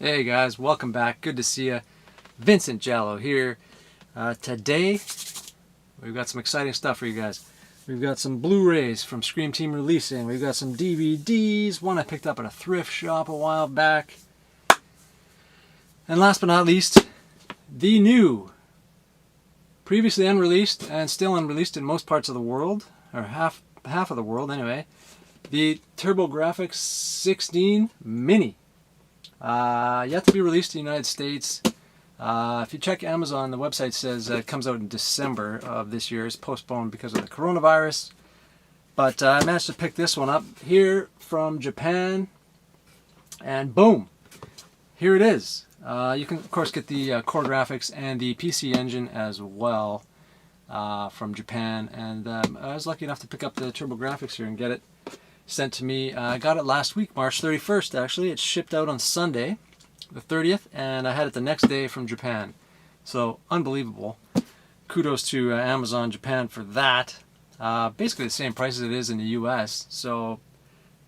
Hey guys, welcome back. Good to see you. Vincent Giallo here. Today, we've got some exciting stuff for you guys. We've got some Blu-rays from Scream Team Releasing. We've got some DVDs, one I picked up at a thrift shop a while back. And last but not least, the new, previously unreleased and still unreleased in most parts of the world, or half of the world anyway, the TurboGrafx-16 Mini. Yet to be released in the United States. If you check Amazon, the website says it comes out in December of this year. It's postponed because of the coronavirus. But I managed to pick this one up here from Japan. And boom! Here it is. You can, of course, get the core graphics and the PC engine as well from Japan. And I was lucky enough to pick up the TurboGrafx here and get it sent to me. I got it last week, March 31st actually. It shipped out on Sunday, the 30th, and I had it the next day from Japan. So, unbelievable. Kudos to Amazon Japan for that. Basically the same price as it is in the US. So,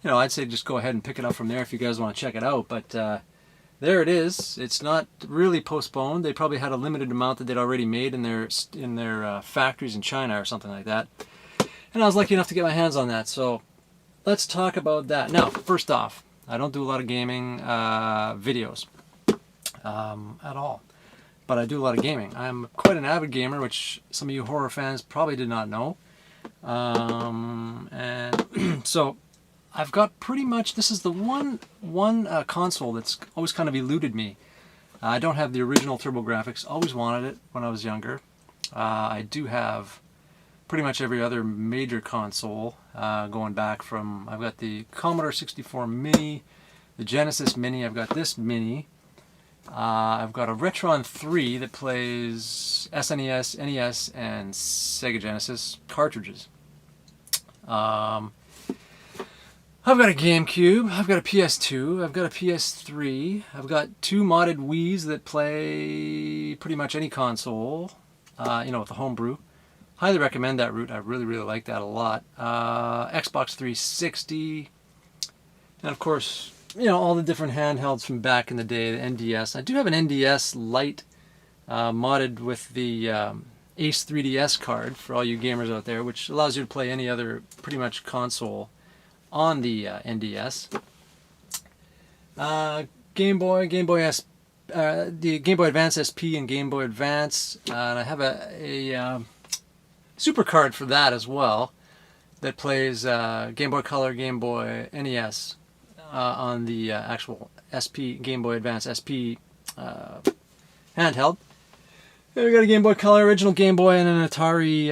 you know, I'd say just go ahead and pick it up from there if you guys want to check it out. But there it is. It's not really postponed. They probably had a limited amount that they'd already made in their factories in China or something like that. And I was lucky enough to get my hands on that. So, let's talk about that. Now, first off, I don't do a lot of gaming videos at all, but I do a lot of gaming. I'm quite an avid gamer, which some of you horror fans probably did not know. And so I've got pretty much, this is the one console that's always kind of eluded me. I don't have the original TurboGrafx, always wanted it when I was younger. I do have pretty much every other major console, going back from, I've got the Commodore 64 Mini, the Genesis Mini, I've got this Mini, I've got a Retron 3 that plays SNES, NES, and Sega Genesis cartridges. I've got a GameCube, I've got a PS2, I've got a PS3, I've got two modded Wiis that play pretty much any console, you know, with the homebrew. Highly recommend that route. I really like that a lot. Xbox 360, and of course, you know, all the different handhelds from back in the day, the NDS. I do have an NDS Lite modded with the Ace 3DS card for all you gamers out there, which allows you to play any other pretty much console on the NDS. Game Boy, the Game Boy Advance SP and Game Boy Advance, and I have a Super card for that as well, that plays Game Boy Color, Game Boy NES on the actual SP, Game Boy Advance SP handheld. And we got a Game Boy Color, original Game Boy, and an Atari,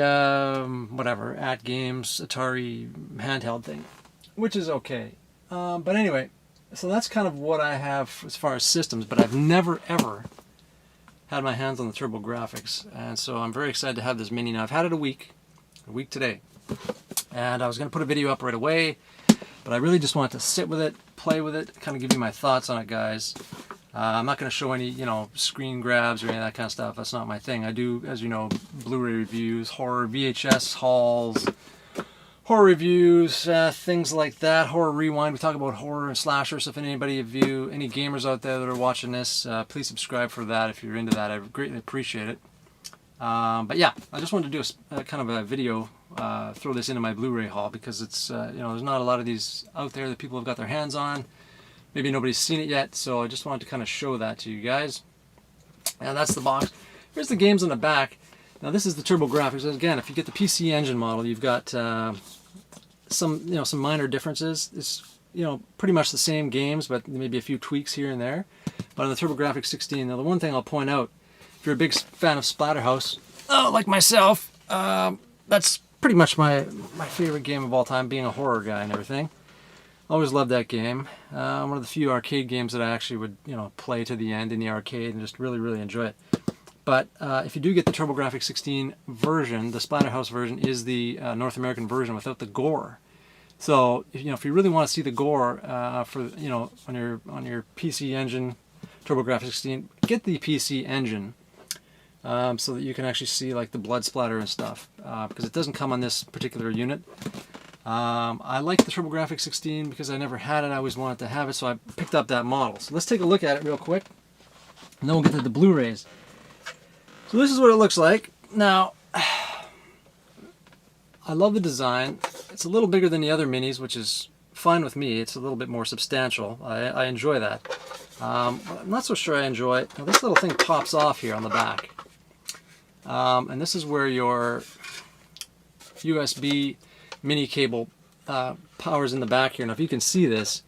whatever, At Games, Atari handheld thing, which is okay. But anyway, so that's kind of what I have as far as systems, but I've never ever had my hands on the TurboGrafx, and so I'm very excited to have this Mini now. I've had it a week today, and I was going to put a video up right away, but I really just wanted to sit with it, play with it, kind of give you my thoughts on it, guys. I'm not going to show any, you know, screen grabs or any of that kind of stuff. That's not my thing. I do, as you know, Blu-ray reviews, horror VHS hauls, horror reviews, things like that. Horror Rewind. We talk about horror and slashers. If anybody of you, any gamers out there that are watching this, please subscribe for that if you're into that. I greatly appreciate it. But yeah, I just wanted to do a kind of a video, throw this into my Blu-ray haul, because it's, you know, there's not a lot of these out there that people have got their hands on. Maybe nobody's seen it yet, so I just wanted to kind of show that to you guys. And that's the box. Here's the games on the back. Now this is the TurboGrafx. Again, if you get the PC engine model, you've got some minor differences. It's, you know, pretty much the same games, but maybe a few tweaks here and there. But on the TurboGrafx-16, now the one thing I'll point out, if you're a big fan of Splatterhouse, like myself, that's pretty much my favorite game of all time, being a horror guy and everything. Always loved that game. One of the few arcade games that I actually would, you know, play to the end in the arcade and just really enjoy it. But if you do get the TurboGrafx-16 version, the Splatterhouse version is the North American version without the gore. So if you really want to see the gore for, you know, on your PC engine, TurboGrafx-16, get the PC engine so that you can actually see like the blood splatter and stuff, because it doesn't come on this particular unit. I like the TurboGrafx-16 because I never had it. I always wanted to have it, so I picked up that model. So let's take a look at it real quick, and then we'll get to the Blu-rays. So this is what it looks like. Now, I love the design. It's a little bigger than the other minis, which is fine with me. It's a little bit more substantial. I enjoy that. I'm not so sure I enjoy it. Now, this little thing pops off here on the back. And this is where your USB mini cable powers in the back here. Now if you can see this,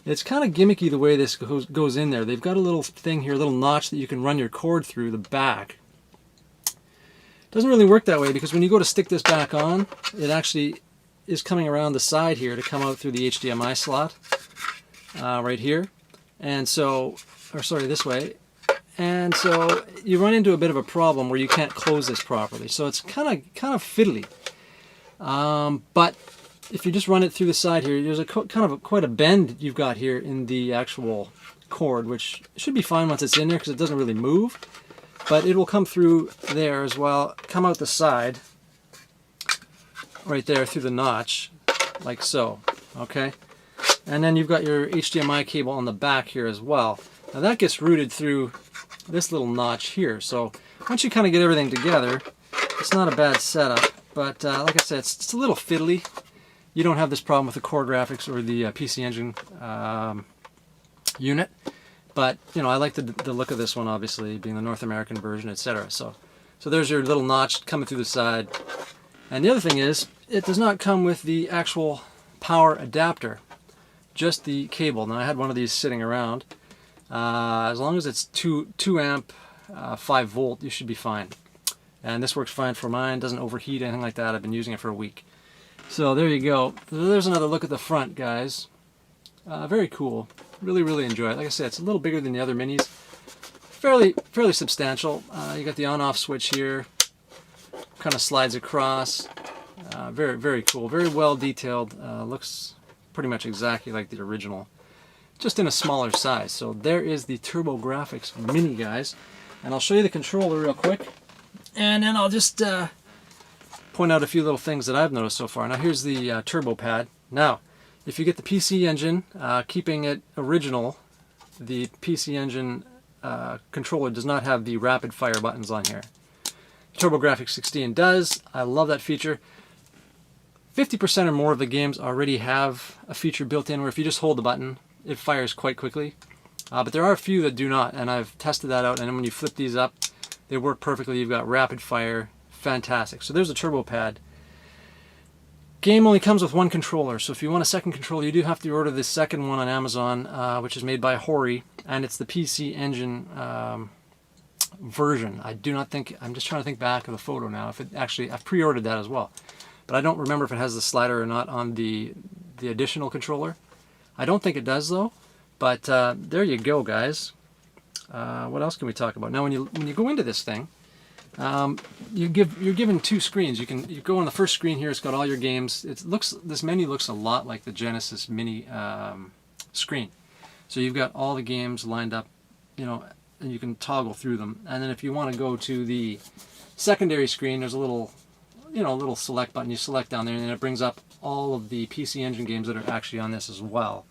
it's kind of gimmicky the way this goes in there. They've got a little thing here, a little notch that you can run your cord through the back. Doesn't really work that way because when you go to stick this back on, it actually is coming around the side here to come out through the HDMI slot right here. And so, or sorry, this way. And so you run into a bit of a problem where you can't close this properly. So it's kind of fiddly. But if you just run it through the side here, there's quite a bend you've got here in the actual cord, which should be fine once it's in there because it doesn't really move. But it will come through there as well, come out the side, right there through the notch, like so, okay? And then you've got your HDMI cable on the back here as well. Now that gets routed through this little notch here. So once you kind of get everything together, it's not a bad setup. But like I said, it's a little fiddly. You don't have this problem with the core graphics or the PC Engine unit. But, you know, I like the look of this one, obviously, being the North American version, etc. So there's your little notch coming through the side. And the other thing is, it does not come with the actual power adapter, just the cable. Now, I had one of these sitting around. As long as it's 2 amp, 5 volt, you should be fine. And this works fine for mine, doesn't overheat, anything like that. I've been using it for a week. So there you go. There's another look at the front, guys. Very cool. Really enjoy it. Like I said, it's a little bigger than the other minis. Fairly substantial. You got the on-off switch here. Kind of slides across. Very cool. Very well detailed. Looks pretty much exactly like the original, just in a smaller size. So there is the TurboGrafx Mini, guys. And I'll show you the controller real quick. And then I'll just point out a few little things that I've noticed so far. Now here's the turbo pad. Now, if you get the PC Engine, keeping it original, the PC Engine controller does not have the rapid fire buttons on here. TurboGrafx-16 does. I love that feature. 50% or more of the games already have a feature built in where if you just hold the button, it fires quite quickly. But there are a few that do not, and I've tested that out, and then when you flip these up, they work perfectly. You've got rapid fire. Fantastic. So there's a turbo pad. Game only comes with one controller, so if you want a second controller, you do have to order the second one on Amazon, which is made by Horror, and it's the PC Engine version. I do not think, I'm just trying to think back of the photo now, if it actually, I've pre-ordered that as well. But I don't remember if it has the slider or not on the additional controller. I don't think it does though, but there you go, guys. What else can we talk about? Now when you go into this thing, you're given 2 screens. You go on the first screen here. It's got all your games. This menu looks a lot like the Genesis Mini screen. So you've got all the games lined up, you know, and you can toggle through them. And then if you want to go to the secondary screen, there's a little select button. You select down there, and then it brings up all of the PC Engine games that are actually on this as well.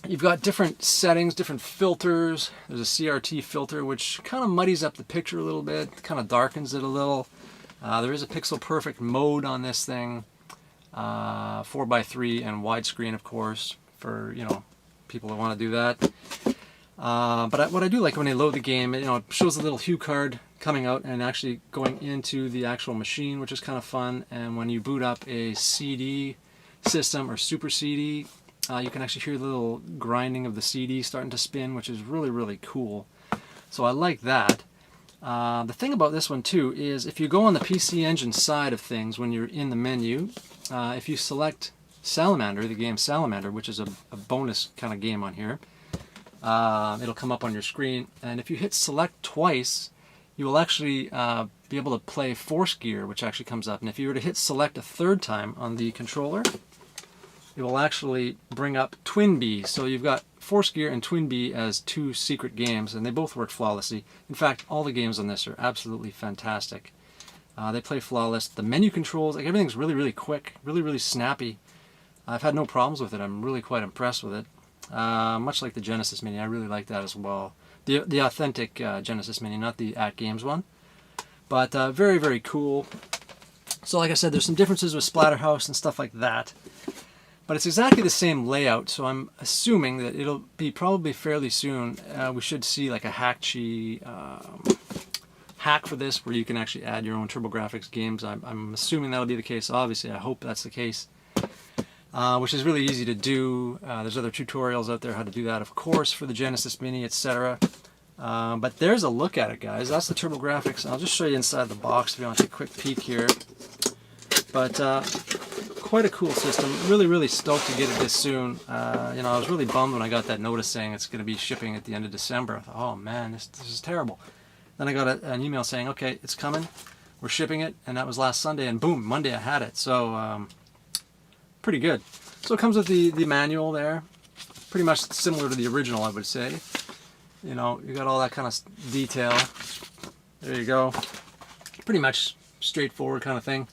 You've got different settings, different filters. There's a CRT filter, which kind of muddies up the picture a little bit, kind of darkens it a little. There is a pixel perfect mode on this thing, 4:3 and widescreen, of course, for, you know, people that want to do that. But what I do like when they load the game, you know, it shows a little hue card coming out and actually going into the actual machine, which is kind of fun. And when you boot up a CD system or Super CD, you can actually hear the little grinding of the CD starting to spin, which is really cool. So I like that. The thing about this one too is if you go on the PC Engine side of things when you're in the menu, if you select Salamander, the game Salamander, which is a bonus kind of game on here, it'll come up on your screen. And if you hit select twice, you will actually be able to play Force Gear, which actually comes up. And if you were to hit select a 3rd time on the controller, it will actually bring up Twin Bee. So you've got Force Gear and Twin Bee as 2 secret games, and they both work flawlessly. In fact, all the games on this are absolutely fantastic. They play flawless. The menu controls, like everything's really, really quick, really, really snappy. I've had no problems with it. I'm really quite impressed with it. Much like the Genesis Mini, I really like that as well. The authentic Genesis Mini, not the At Games one. But very, very cool. So like I said, there's some differences with Splatterhouse and stuff like that. But it's exactly the same layout, so I'm assuming that it'll be probably fairly soon. We should see like a hack for this where you can actually add your own TurboGrafx games. I'm assuming that'll be the case. Obviously, I hope that's the case. Which is really easy to do. There's other tutorials out there how to do that, of course, for the Genesis Mini, etc. But there's a look at it, guys. That's the TurboGrafx. I'll just show you inside the box if you want to take a quick peek here. But quite a cool system. Really, really stoked to get it this soon. You know, I was really bummed when I got that notice saying it's going to be shipping at the end of December. I thought, oh man, this is terrible. Then I got an email saying, okay, it's coming. We're shipping it. And that was last Sunday. And boom, Monday I had it. So, pretty good. So it comes with the manual there. Pretty much similar to the original, I would say. You know, you got all that kind of detail. There you go. Pretty much straightforward kind of thing.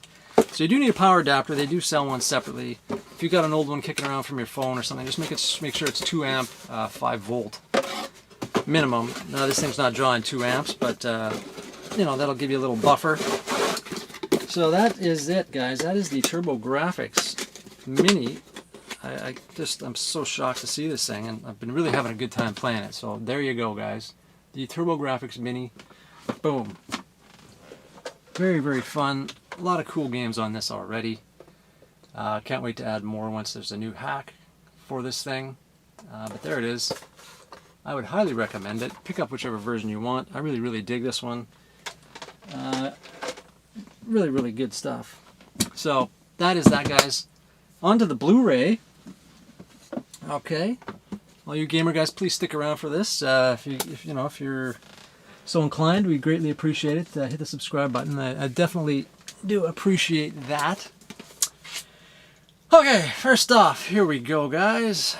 So you do need a power adapter. They do sell one separately. If you've got an old one kicking around from your phone or something, just make sure it's 2 amp, 5 volt minimum. Now this thing's not drawing 2 amps, but you know, that'll give you a little buffer. So that is it, guys. That is the TurboGrafx Mini. I'm so shocked to see this thing, and I've been really having a good time playing it. So there you go, guys. The TurboGrafx Mini. Boom. Very, very fun. A lot of cool games on this already. Can't wait to add more once there's a new hack for this thing. But there it is. I would highly recommend it. Pick up whichever version you want. I really, really dig this one. Really, really good stuff. So that is that, guys. On to the Blu-ray. Okay. All you gamer guys, please stick around for this. If you're so inclined, we greatly appreciate it. Hit the subscribe button. I definitely do appreciate that. Okay, first off, here we go, guys.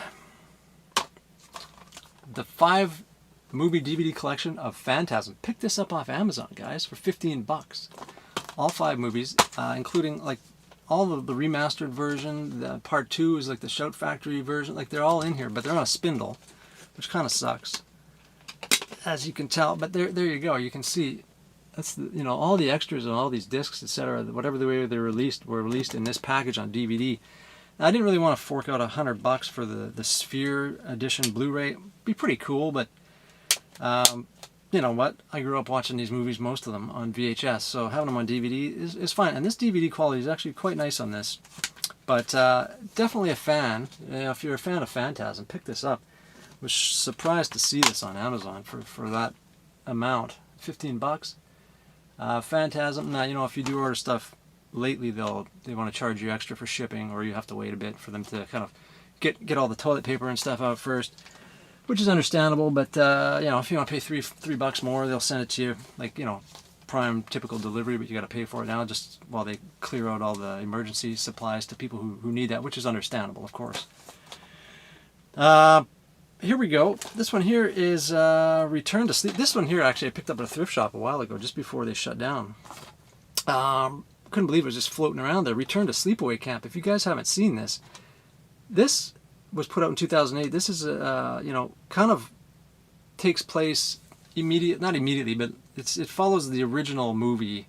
The 5 movie DVD collection of Phantasm. Pick this up off Amazon, guys, for 15 bucks. All 5 movies, including like all of the remastered version. The part 2 is like the Shout Factory version. Like they're all in here, but they're on a spindle, which kind of sucks, as you can tell. But there you go. You can see that's the, you know, all the extras and all these discs, etc. Whatever the way they're released were released in this package on DVD. Now, I didn't really want to fork out $100 for the Sphere Edition Blu-ray. It'd be pretty cool, but you know what? I grew up watching these movies, most of them, on VHS, so having them on DVD is fine. And this DVD quality is actually quite nice on this. But definitely a fan. You know, if you're a fan of Phantasm, pick this up. Was surprised to see this on Amazon for that amount, 15 bucks. Phantasm. Now, you know, if you do order stuff lately, they want to charge you extra for shipping, or you have to wait a bit for them to kind of get all the toilet paper and stuff out first, which is understandable. But you know, if you want to pay three bucks more, they'll send it to you, like, you know, prime typical delivery, but you got to pay for it now just while they clear out all the emergency supplies to people who need that, which is understandable, of course. Here we go. This one here is Return to Sleep. This one here, actually, I picked up at a thrift shop a while ago, just before they shut down. Couldn't believe it was just floating around there. Return to Sleepaway Camp. If you guys haven't seen this, this was put out in 2008. This is, you know, kind of takes place not immediately, but it follows the original movie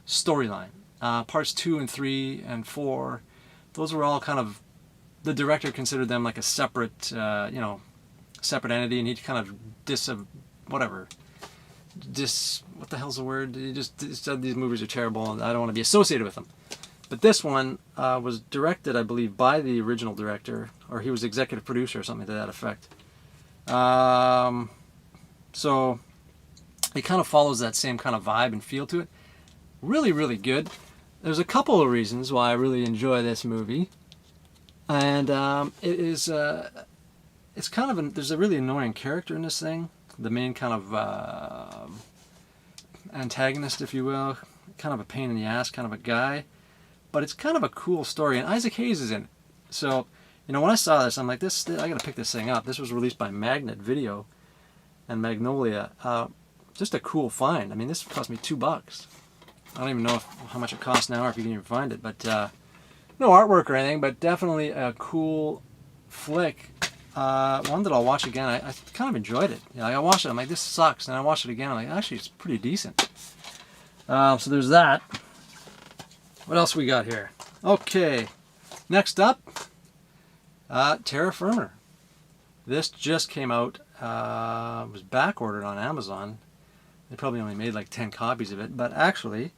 storyline. Parts 2 and 3 and 4, those were all kind of, the director considered them like a separate, you know, separate entity, and he kind of what the hell's the word? He just said these movies are terrible and I don't want to be associated with them. But this one was directed, I believe, by the original director, or he was executive producer or something to that effect. So it kind of follows that same kind of vibe and feel to it. Really, really good. There's a couple of reasons why I really enjoy this movie. And it is, it's kind of, there's a really annoying character in this thing. The main kind of antagonist, if you will. Kind of a pain in the ass, kind of a guy. But it's kind of a cool story, and Isaac Hayes is in it. So, you know, when I saw this, I'm like, I gotta pick this thing up. This was released by Magnet Video and Magnolia. Just a cool find. I mean, this cost me $2. I don't even know how much it costs now or if you can even find it, but no artwork or anything, but definitely a cool flick. One that I'll watch again. I kind of enjoyed it. You know, I watched it, I'm like, this sucks, and I watched it again, I'm like, actually, it's pretty decent. So there's that. What else we got here? Okay, next up, Terra Firma. This just came out. It was back ordered on Amazon. They probably only made like 10 copies of it, but actually,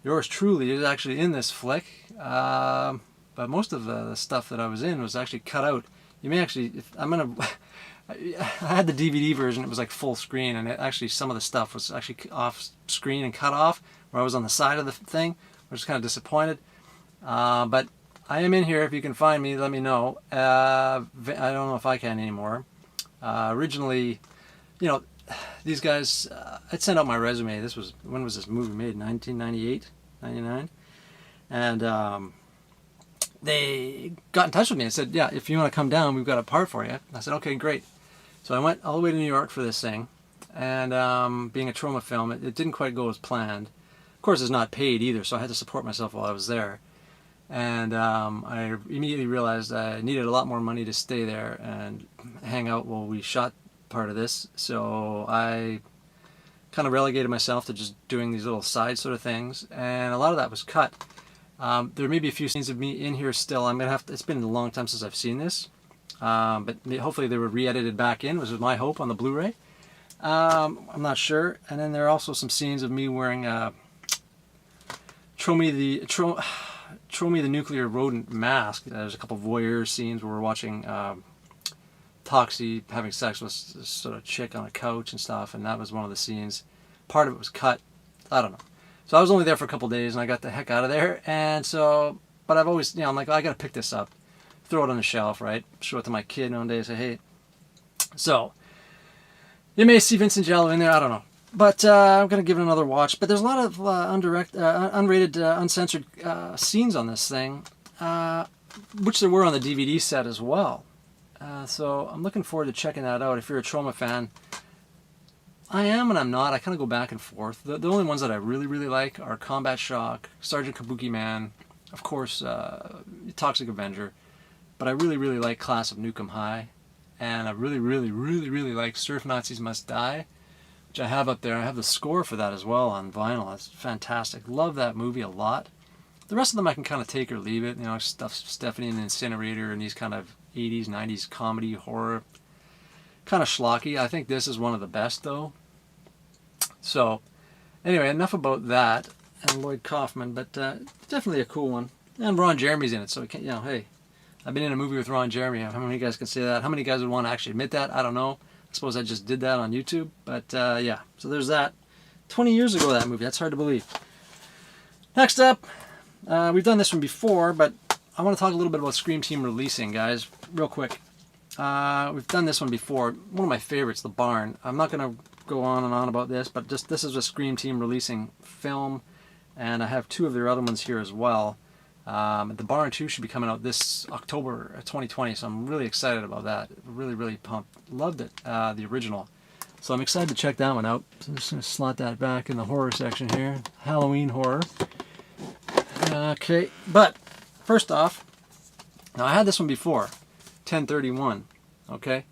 yours truly is actually in this flick. But most of the stuff that I was in was actually cut out. You may actually, I had the DVD version. It was like full screen, and actually some of the stuff was actually off screen and cut off, where I was on the side of the thing. I was kind of disappointed. But I am in here. If you can find me, let me know. I don't know if I can anymore. Originally, you know, these guys, I'd sent out my resume. When was this movie made? 1998, 99? And they got in touch with me and said, yeah, if you want to come down, we've got a part for you. I said, okay, great. So I went all the way to New York for this thing. And being a trauma film, it didn't quite go as planned. Of course, it's not paid either, so I had to support myself while I was there. And I immediately realized I needed a lot more money to stay there and hang out while we shot part of this. So I kind of relegated myself to just doing these little side sort of things, and a lot of that was cut. There may be a few scenes of me in here still. I'm gonna have to, it's been a long time since I've seen this, but hopefully they were re-edited back in, which was my hope on the Blu-ray. I'm not sure. And then there are also some scenes of me wearing Throw Me the Nuclear Rodent mask. There's a couple voyeur scenes where we're watching Toxie having sex with this sort of chick on a couch and stuff, and that was one of the scenes. Part of it was cut. I don't know. So I was only there for a couple days, and I got the heck out of there. And so, but I've always, you know, I'm like, I got to pick this up, throw it on the shelf, right? Show it to my kid one day, say, hey. So you may see Vincent Giallo in there. I don't know. But I'm going to give it another watch. But there's a lot of unrated, uncensored scenes on this thing, which there were on the DVD set as well. So I'm looking forward to checking that out. If you're a trauma fan, I am and I'm not. I kind of go back and forth. The only ones that I really, really like are Combat Shock, Sergeant Kabuki Man, of course, Toxic Avenger. But I really, really like Class of Nukem High. And I really, really, really, really like Surf Nazis Must Die, which I have up there. I have the score for that as well on vinyl. It's fantastic. Love that movie a lot. The rest of them I can kind of take or leave it. You know, stuff Stephanie and the Incinerator and these kind of 80s, 90s comedy, horror. Kind of schlocky. I think this is one of the best though. So, anyway, enough about that and Lloyd Kaufman, but definitely a cool one. And Ron Jeremy's in it, so we can't, you know, hey, I've been in a movie with Ron Jeremy. How many guys can say that? How many guys would want to actually admit that? I don't know. I suppose I just did that on YouTube, but yeah. So there's that. 20 years ago, that movie. That's hard to believe. Next up, we've done this one before, but I want to talk a little bit about Scream Team releasing, guys, real quick. We've done this one before. One of my favorites, The Barn. I'm not going to go on and on about this, but just this is a Scream Team releasing film, and I have two of their other ones here as well. The Barn 2 should be coming out this October 2020, so I'm really excited about that. Really, really pumped. Loved it, the original. So I'm excited to check that one out. So I'm just going to slot that back in the horror section here. Halloween horror. Okay, but first off, now I had this one before, 1031, okay?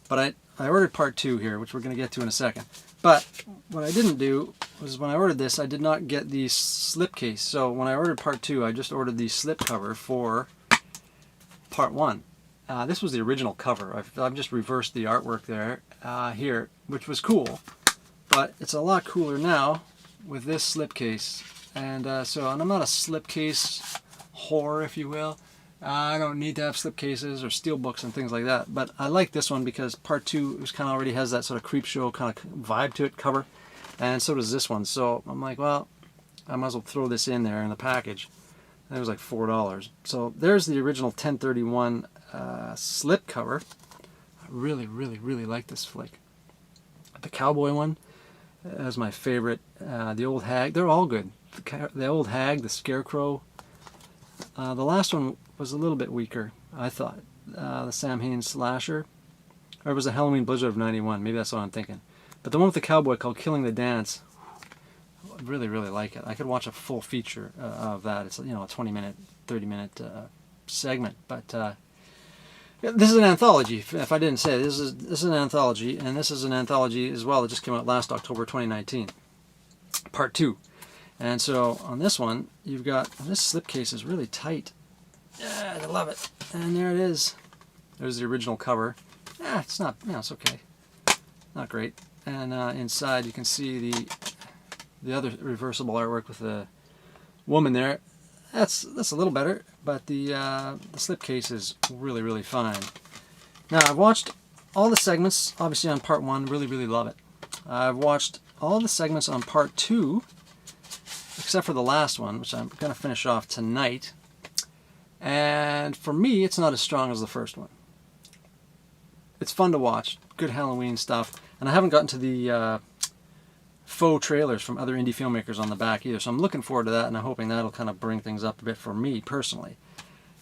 But I ordered part 2 here, which we're going to get to in a second. But what I didn't do was when I ordered this, I did not get the slipcase. So when I ordered part 2, I just ordered the slip cover for part 1. This was the original cover. I've just reversed the artwork there, here, which was cool. But it's a lot cooler now with this slipcase. And and I'm not a slipcase whore, if you will. I don't need to have slipcases or steelbooks and things like that. But I like this one because part 2 kind of already has that sort of creep show kind of vibe to it, cover. And so does this one. So I'm like, well, I might as well throw this in there in the package. And it was like $4. So there's the original 1031 slip cover. I really, really, really like this flick. The cowboy one is my favorite. The old hag, they're all good. The old hag, the scarecrow. The last one was a little bit weaker, I thought. The Sam Haines slasher. Or it was a Halloween Blizzard of 91. Maybe that's what I'm thinking. But the one with the cowboy called Killing the Dance. really, really like it. I could watch a full feature of that. It's, you know, a 20-minute, 30-minute segment. But this is an anthology. If I didn't say it, this is an anthology, and this is an anthology as well that just came out last October 2019, part 2. And so on this one, you've got, this slipcase is really tight. Yeah, I love it. And there it is. There's the original cover. Yeah, it's not, you know, it's okay. Not great. And inside you can see the other reversible artwork with the woman there. That's a little better, but the slipcase is really, really fine. Now, I've watched all the segments, obviously on part 1, really, really love it. I've watched all the segments on part 2, except for the last one, which I'm going to finish off tonight. And for me, it's not as strong as the first one. It's fun to watch, good Halloween stuff, and I haven't gotten to the faux trailers from other indie filmmakers on the back either, so I'm looking forward to that, and I'm hoping that'll kind of bring things up a bit for me personally.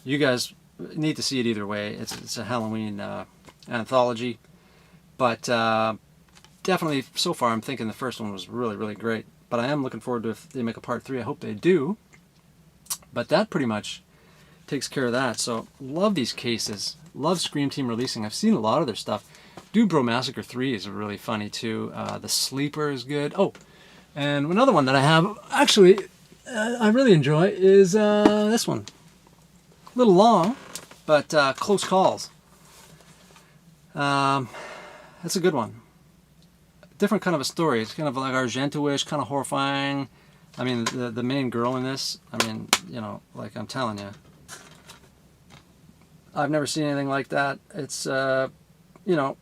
You guys need to see it either way. It's a Halloween anthology, but definitely so far I'm thinking the first one was really, really great, but I am looking forward to if they make a part 3. I hope they do, but that pretty much takes care of that. So love these cases, love Scream Team releasing. I've seen a lot of their stuff. Dude Bro Massacre 3 is really funny too. The Sleeper is good. Oh, and another one that I have actually I really enjoy is this one. A little long, but Close Calls. That's a good one. Different kind of a story. It's kind of like Argento-ish, kind of horrifying. I mean, the main girl in this, I mean, you know, like I'm telling you, I've never seen anything like that. It's, you know,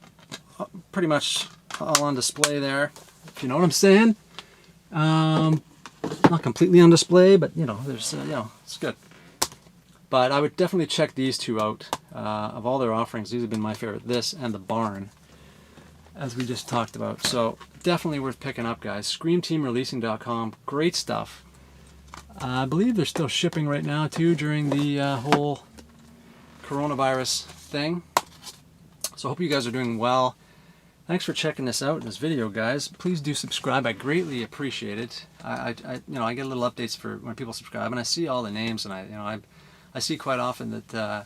pretty much all on display there, if you know what I'm saying. Not completely on display, but, you know, there's, you know, it's good. But I would definitely check these two out. Of all their offerings, these have been my favorite. This and The Barn, as we just talked about. So definitely worth picking up, guys. ScreamTeamReleasing.com, great stuff. I believe they're still shipping right now too during the whole coronavirus thing. So I hope you guys are doing well. Thanks for checking this out in this video, guys. Please do subscribe. I greatly appreciate it. You know, I get little updates for when people subscribe, and I see all the names, and I see quite often that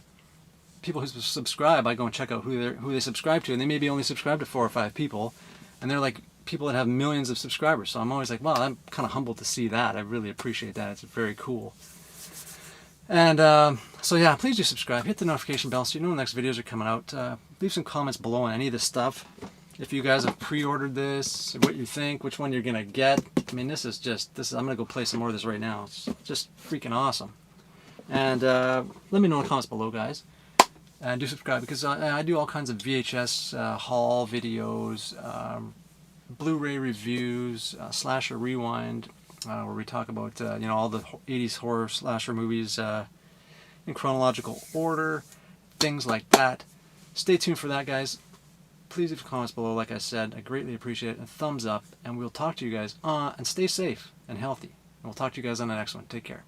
people who subscribe, I go and check out who they subscribe to, and they maybe only subscribe to 4 or 5 people, and they're like people that have millions of subscribers. So I'm always like, wow, I'm kind of humbled to see that. I really appreciate that. It's very cool. And so yeah, please do subscribe. Hit the notification bell so you know when the next videos are coming out. Leave some comments below on any of this stuff. If you guys have pre-ordered this, what you think, which one you're gonna get. I mean, this is I'm gonna go play some more of this right now. It's just freaking awesome. And let me know in the comments below, guys. And do subscribe, because I do all kinds of VHS haul videos, Blu-ray reviews, Slasher Rewind, where we talk about you know, all the 80s horror slasher movies in chronological order, things like that. Stay tuned for that, guys. Please leave comments below, like I said. I greatly appreciate it. A thumbs up, and we'll talk to you guys and stay safe and healthy. And we'll talk to you guys on the next one. Take care.